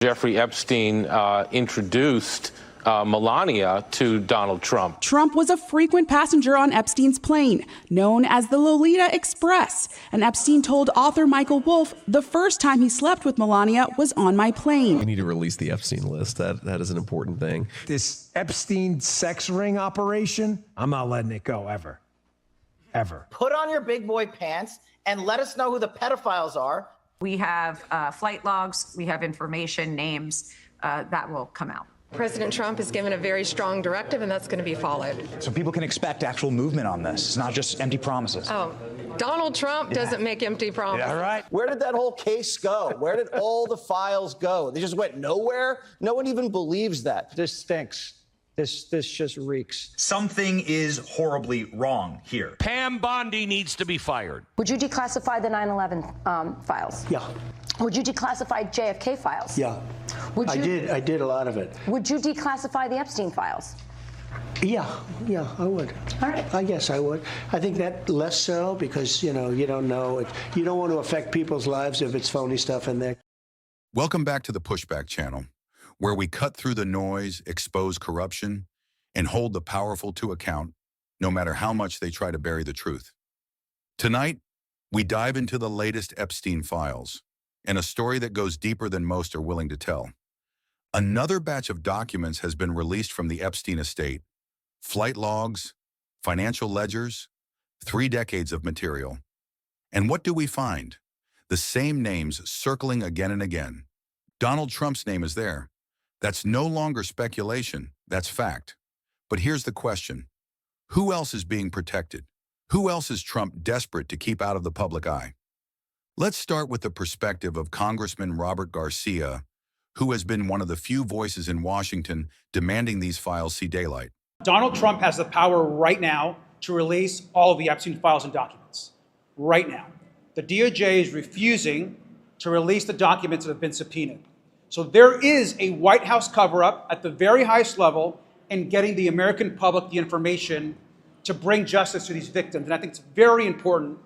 Jeffrey Epstein introduced Melania to Donald Trump. Trump was a frequent passenger on Epstein's plane, known as the Lolita Express. And Epstein told author Michael Wolff, the first time he slept with Melania was on my plane. We need to release the Epstein list. That is an important thing. This Epstein sex ring operation, I'm not letting it go ever. Ever. Put on your big boy pants and let us know who the pedophiles are. We have flight logs, we have information, names that will come out. President Trump has given a very strong directive, and that's going to be followed. So people can expect actual movement on this. It's not just empty promises. Oh, Donald Trump doesn't make empty promises. Yeah, right. Where did that whole case go? Where did all the files go? They just went nowhere? No one even believes that. This stinks. This just reeks. Something is horribly wrong here. Pam Bondi needs to be fired. Would you declassify the 9/11 files? Yeah. Would you declassify JFK files? Yeah. Would you, I did a lot of it. Would you declassify the Epstein files? Yeah, I would. All right. I guess I would. I think that less so because, you don't know. You don't want to affect people's lives if it's phony stuff in there. Welcome back to the Pushback Channel, where we cut through the noise, expose corruption, and hold the powerful to account, no matter how much they try to bury the truth. Tonight, we dive into the latest Epstein files, and a story that goes deeper than most are willing to tell. Another batch of documents has been released from the Epstein estate: flight logs, financial ledgers, 3 decades of material. And what do we find? The same names circling again and again. Donald Trump's name is there. That's no longer speculation, that's fact. But here's the question: who else is being protected? Who else is Trump desperate to keep out of the public eye? Let's start with the perspective of Congressman Robert Garcia, who has been one of the few voices in Washington demanding these files see daylight. Donald Trump has the power right now to release all of the Epstein files and documents. Right now. The DOJ is refusing to release the documents that have been subpoenaed. So there is a White House cover-up at the very highest level in getting the American public the information to bring justice to these victims. And I think it's very important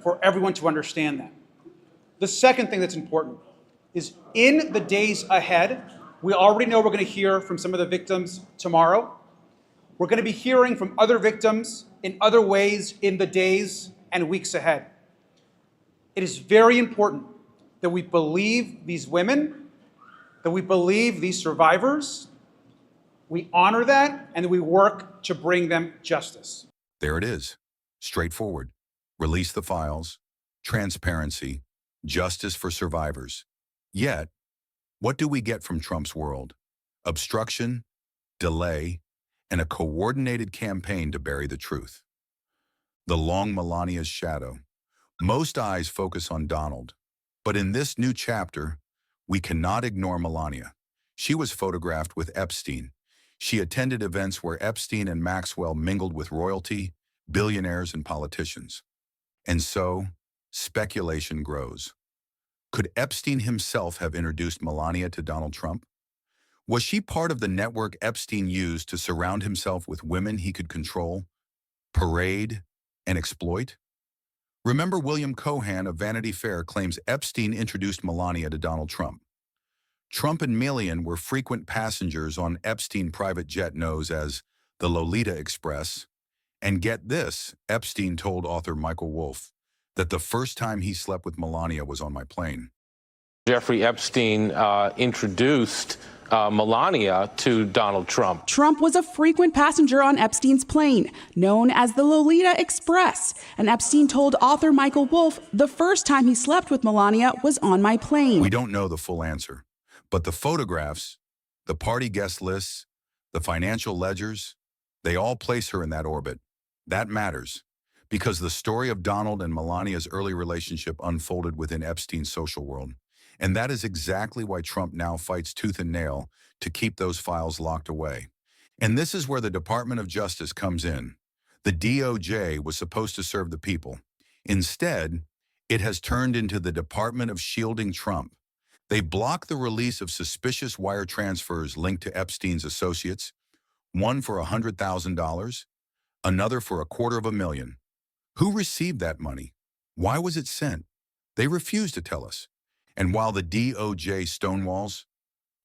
for everyone to understand that. The second thing that's important is in the days ahead, we already know we're going to hear from some of the victims tomorrow. We're going to be hearing from other victims in other ways in the days and weeks ahead. It is very important that we believe these women, that we believe these survivors, we honor that, and that we work to bring them justice. There it is. Straightforward. Release the files, transparency, justice for survivors. Yet, what do we get from Trump's world? Obstruction, delay, and a coordinated campaign to bury the truth. The long Melania's shadow. Most eyes focus on Donald, but in this new chapter, we cannot ignore Melania. She was photographed with Epstein. She attended events where Epstein and Maxwell mingled with royalty, billionaires, and politicians. And so, speculation grows. Could Epstein himself have introduced Melania to Donald Trump? Was she part of the network Epstein used to surround himself with women he could control, parade, and exploit? Remember, William Cohan of Vanity Fair claims Epstein introduced Melania to Donald Trump. Trump and Melania were frequent passengers on Epstein private jet known as the Lolita Express. And get this, Epstein told author Michael Wolff that the first time he slept with Melania was on my plane. Jeffrey Epstein introduced Melania to Donald Trump. Trump was a frequent passenger on Epstein's plane, known as the Lolita Express. And Epstein told author Michael Wolff the first time he slept with Melania was on my plane. We don't know the full answer, but the photographs, the party guest lists, the financial ledgers, they all place her in that orbit. That matters, because the story of Donald and Melania's early relationship unfolded within Epstein's social world. And that is exactly why Trump now fights tooth and nail to keep those files locked away. And this is where the Department of Justice comes in. The DOJ was supposed to serve the people. Instead, it has turned into the Department of Shielding Trump. They block the release of suspicious wire transfers linked to Epstein's associates, one for $100,000, another for $250,000. Who received that money? Why was it sent? They refuse to tell us. And while the DOJ stonewalls,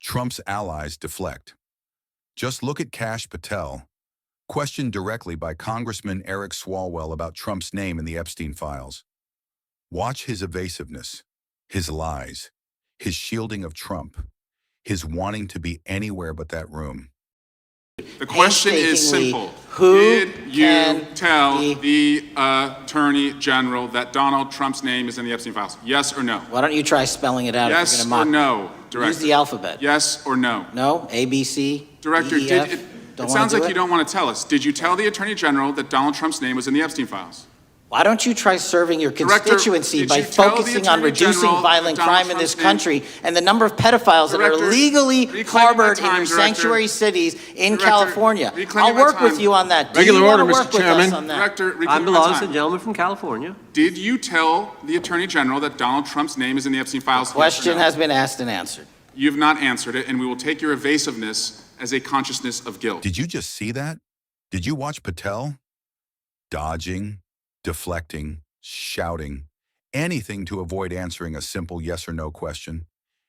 Trump's allies deflect. Just look at Kash Patel, questioned directly by Congressman Eric Swalwell about Trump's name in the Epstein files. Watch his evasiveness, his lies, his shielding of Trump, his wanting to be anywhere but that room. The question is simple. Did you tell the Attorney General that Donald Trump's name is in the Epstein files? Yes or no? Why don't you try spelling it out? Yes if you're gonna or mock no, Director? Use the alphabet. Yes or no? No? A, B, C, Director, D, E, F? it sounds like you don't want to tell us. Did you tell the Attorney General that Donald Trump's name was in the Epstein files? Why don't you try serving your constituency by focusing on reducing violent crime in this country and the number of pedophiles that are legally harbored in your sanctuary cities in California? I'll work with you on that. Regular order, Mr. Chairman. I'm the lawsuit gentleman from California. Did you tell the Attorney General that Donald Trump's name is in the Epstein files? Question has been asked and answered. You've not answered it, and we will take your evasiveness as a consciousness of guilt. Did you just see that? Did you watch Patel? Dodging, deflecting, shouting, anything to avoid answering a simple yes or no question.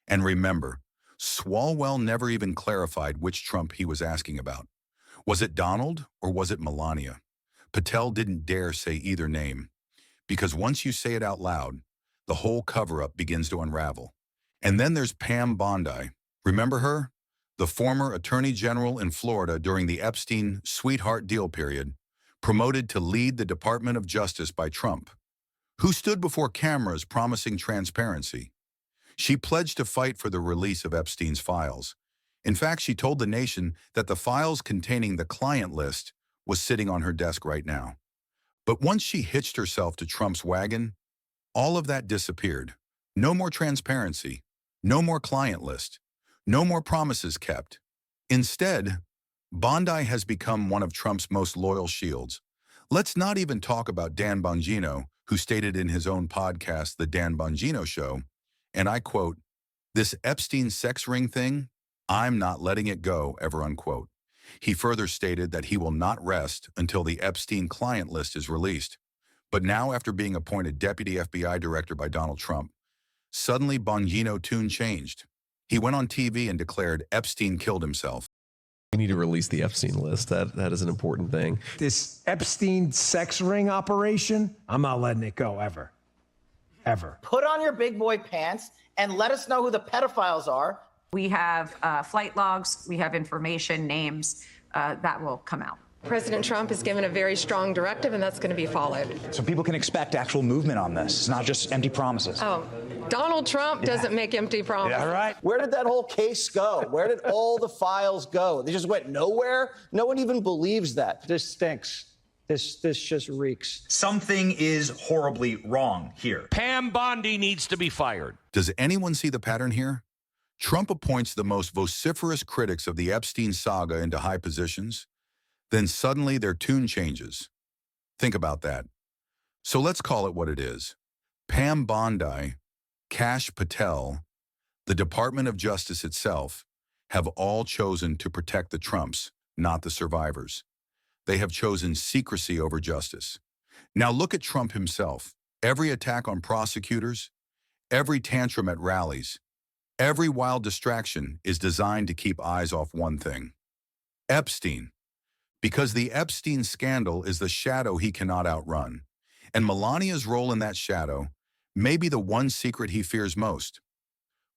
And remember, Swalwell never even clarified which Trump he was asking about. Was it Donald or was it Melania? Patel didn't dare say either name, because once you say it out loud, the whole cover-up begins to unravel. And then there's Pam Bondi. Remember her? The former Attorney General in Florida during the Epstein sweetheart deal period, promoted to lead the Department of Justice by Trump, who stood before cameras promising transparency. She pledged to fight for the release of Epstein's files. In fact, she told the nation that the files containing the client list was sitting on her desk right now. But once she hitched herself to Trump's wagon, all of that disappeared. No more transparency, no more client list, no more promises kept. Instead, Bondi has become one of Trump's most loyal shields. Let's not even talk about Dan Bongino, who stated in his own podcast, The Dan Bongino Show, and I quote, "This Epstein sex ring thing, I'm not letting it go," ever unquote. He further stated that he will not rest until the Epstein client list is released. But now, after being appointed Deputy FBI Director by Donald Trump, suddenly Bongino tune changed. He went on TV and declared Epstein killed himself. We need to release the Epstein list. That is an important thing. This Epstein sex ring operation, I'm not letting it go ever. Ever. Put on your big boy pants and let us know who the pedophiles are. We have flight logs, we have information, names that will come out. President Trump has given a very strong directive, and that's going to be followed. So people can expect actual movement on this. It's not just empty promises. Oh, Donald Trump doesn't make empty promises. Yeah, right. Where did that whole case go? Where did all the files go? They just went nowhere? No one even believes that. This stinks. This just reeks. Something is horribly wrong here. Pam Bondi needs to be fired. Does anyone see the pattern here? Trump appoints the most vociferous critics of the Epstein saga into high positions. Then suddenly their tune changes. Think about that. So let's call it what it is. Pam Bondi, Kash Patel, the Department of Justice itself have all chosen to protect the Trumps, not the survivors. They have chosen secrecy over justice. Now look at Trump himself. Every attack on prosecutors, every tantrum at rallies, every wild distraction is designed to keep eyes off one thing: Epstein. Because the Epstein scandal is the shadow he cannot outrun. And Melania's role in that shadow may be the one secret he fears most.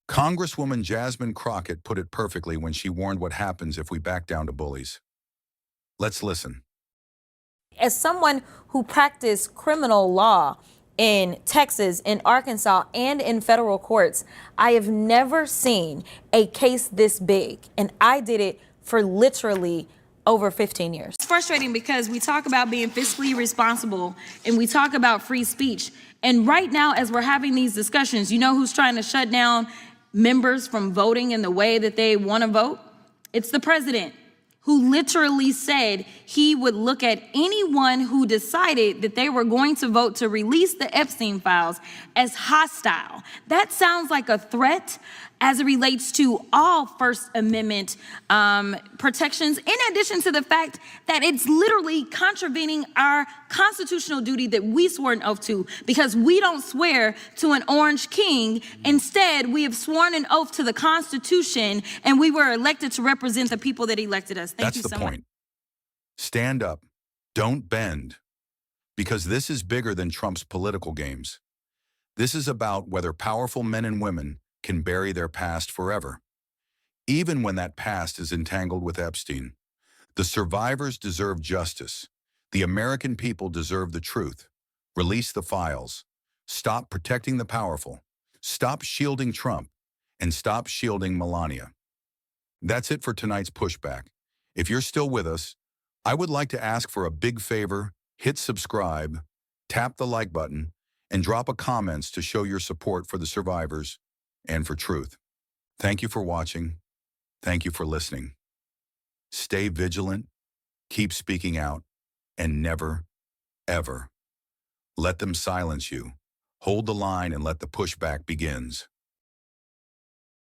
Congresswoman Jasmine Crockett put it perfectly when she warned what happens if we back down to bullies. Let's listen. As someone who practiced criminal law in Texas, in Arkansas, and in federal courts, I have never seen a case this big. And I did it for literally over 15 years. It's frustrating because we talk about being fiscally responsible and we talk about free speech. And right now, as we're having these discussions, you know who's trying to shut down members from voting in the way that they want to vote? It's the president, who literally said he would look at anyone who decided that they were going to vote to release the Epstein files as hostile. That sounds like a threat. as it relates to all First Amendment protections, in addition to the fact that it's literally contravening our constitutional duty that we swore an oath to, because we don't swear to an orange king. Instead, we have sworn an oath to the Constitution, and we were elected to represent the people that elected us. Thank you so much. That's the point. Stand up. Don't bend. Because this is bigger than Trump's political games. This is about whether powerful men and women can bury their past forever. Even when that past is entangled with Epstein, the survivors deserve justice. The American people deserve the truth. Release the files. Stop protecting the powerful. Stop shielding Trump. And stop shielding Melania. That's it for tonight's pushback. If you're still with us, I would like to ask for a big favor. Hit subscribe, tap the like button, and drop a comments to show your support for the survivors and for truth. Thank you for watching. Thank you for listening. Stay vigilant, keep speaking out, and never, ever let them silence you. Hold the line and let the pushback begins.